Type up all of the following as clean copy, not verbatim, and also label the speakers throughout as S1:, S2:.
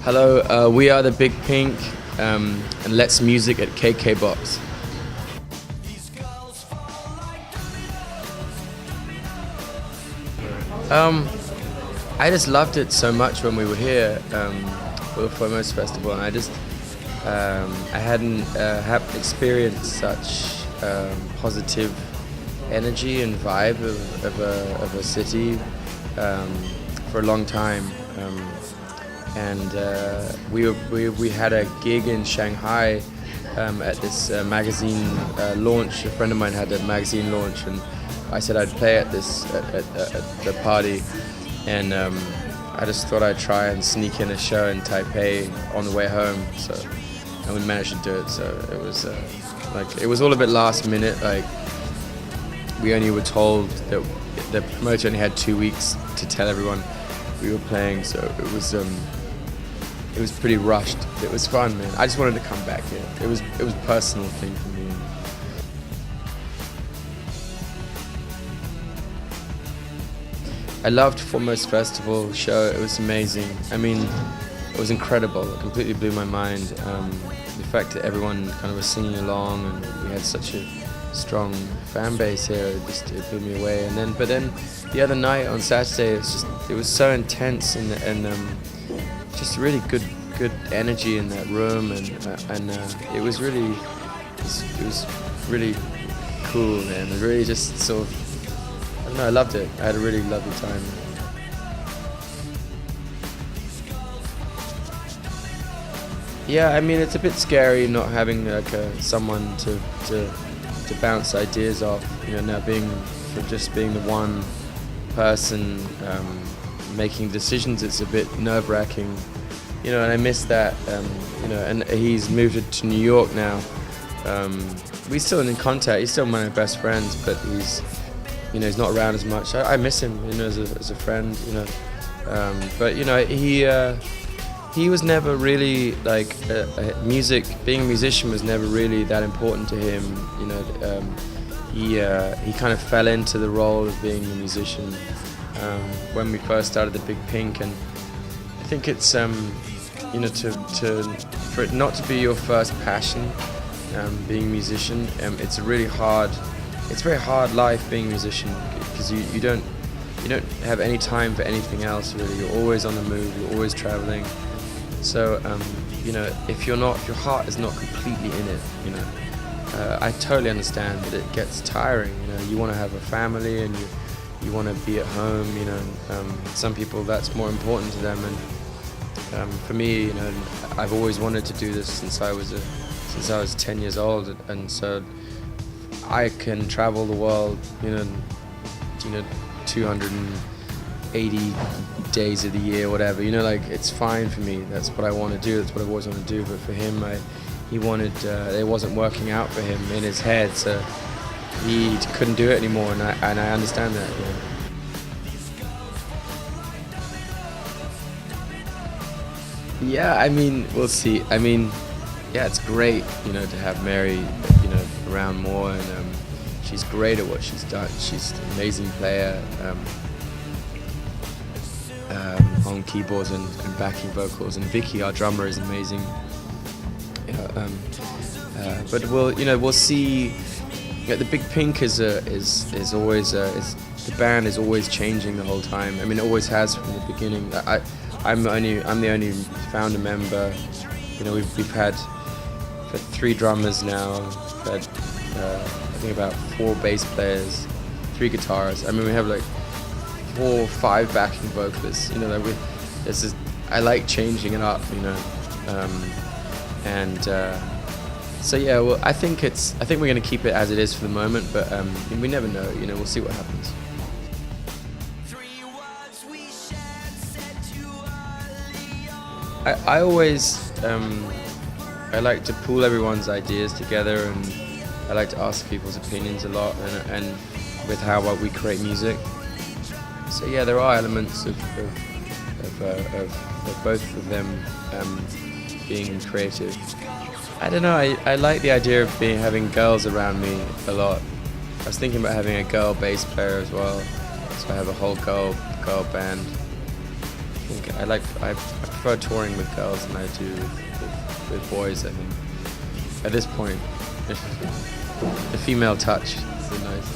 S1: Hello, we are the Big Pink, and let's music at KKBOX. I just loved it so much when we were here for the Foremost Festival, and I hadn't experienced such positive energy and vibe of a city for a long time. And we had a gig in Shanghai at this magazine launch. A friend of mine had a magazine launch, and I said I'd play at the party, and I just thought I'd try and sneak in a show in Taipei on the way home. So, and we managed to do it. So it was all a bit last minute. Like, we only were told that the promoter only had 2 weeks to tell everyone we were playing. So it was pretty rushed. It was fun, man. I just wanted to come back here. It was a personal thing for me. I loved Foremost Festival show. It was amazing. I mean, it was incredible. It completely blew my mind. The fact that everyone kind of was singing along, and we had such a strong fan base here, it blew me away. But then the other night on Saturday, it was so intense, and just really good energy in that room, and it was really cool, and it really just sort of, I don't know, I loved it. I had a really lovely time. Yeah, I mean, it's a bit scary not having someone to bounce ideas off. You know, now being the one person making decisions, it's a bit nerve-wracking. You know, and I miss that. You know, and he's moved to New York now. We're still in contact. He's still one of my best friends, but he's not around as much. I miss him, you know, as a friend. You know, but you know, he was never really like being a musician was never really that important to him. You know, he kind of fell into the role of being a musician when we first started the Big Pink, and I think it's you know, for it not to be your first passion, being a musician, it's very hard life being a musician, because you don't have any time for anything else really. You're always on the move. You're always traveling. So you know, if your heart is not completely in it, you know, I totally understand that it gets tiring. You know, you want to have a family, and you want to be at home. You know, some people that's more important to them, and for me, you know, I've always wanted to do this since I was 10 years old, and so I can travel the world, you know, 280 days of the year, whatever. You know, like, it's fine for me. That's what I want to do. That's what I've always wanted to do. But for him, he wanted. It wasn't working out for him in his head, so he couldn't do it anymore, and I understand that. You know. Yeah, I mean, we'll see. I mean, yeah, it's great, you know, to have Mary, you know, around more, and she's great at what she's done. She's an amazing player on keyboards and backing vocals, and Vicky, our drummer, is amazing. But we'll see. You know, the Big Pink is always the band is always changing the whole time. I mean, it always has from the beginning. I'm the only founder member. You know, we've had 3 drummers now. We've had I think about 4 bass players, 3 guitarists. I mean, we have like 4 or 5 backing vocalists. You know, like I like changing it up. You know, so yeah. Well, I think we're gonna keep it as it is for the moment, but we never know. You know, we'll see what happens. I always I like to pool everyone's ideas together, and I like to ask people's opinions a lot, and with how we create music. So yeah, there are elements of both of them being creative. I don't know. I like the idea of having girls around me a lot. I was thinking about having a girl bass player as well, so I have a whole girl band. think I prefer touring with girls than I do with boys. I think at this point, the female touch is nice.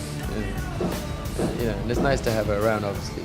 S1: And it's nice to have her around, obviously.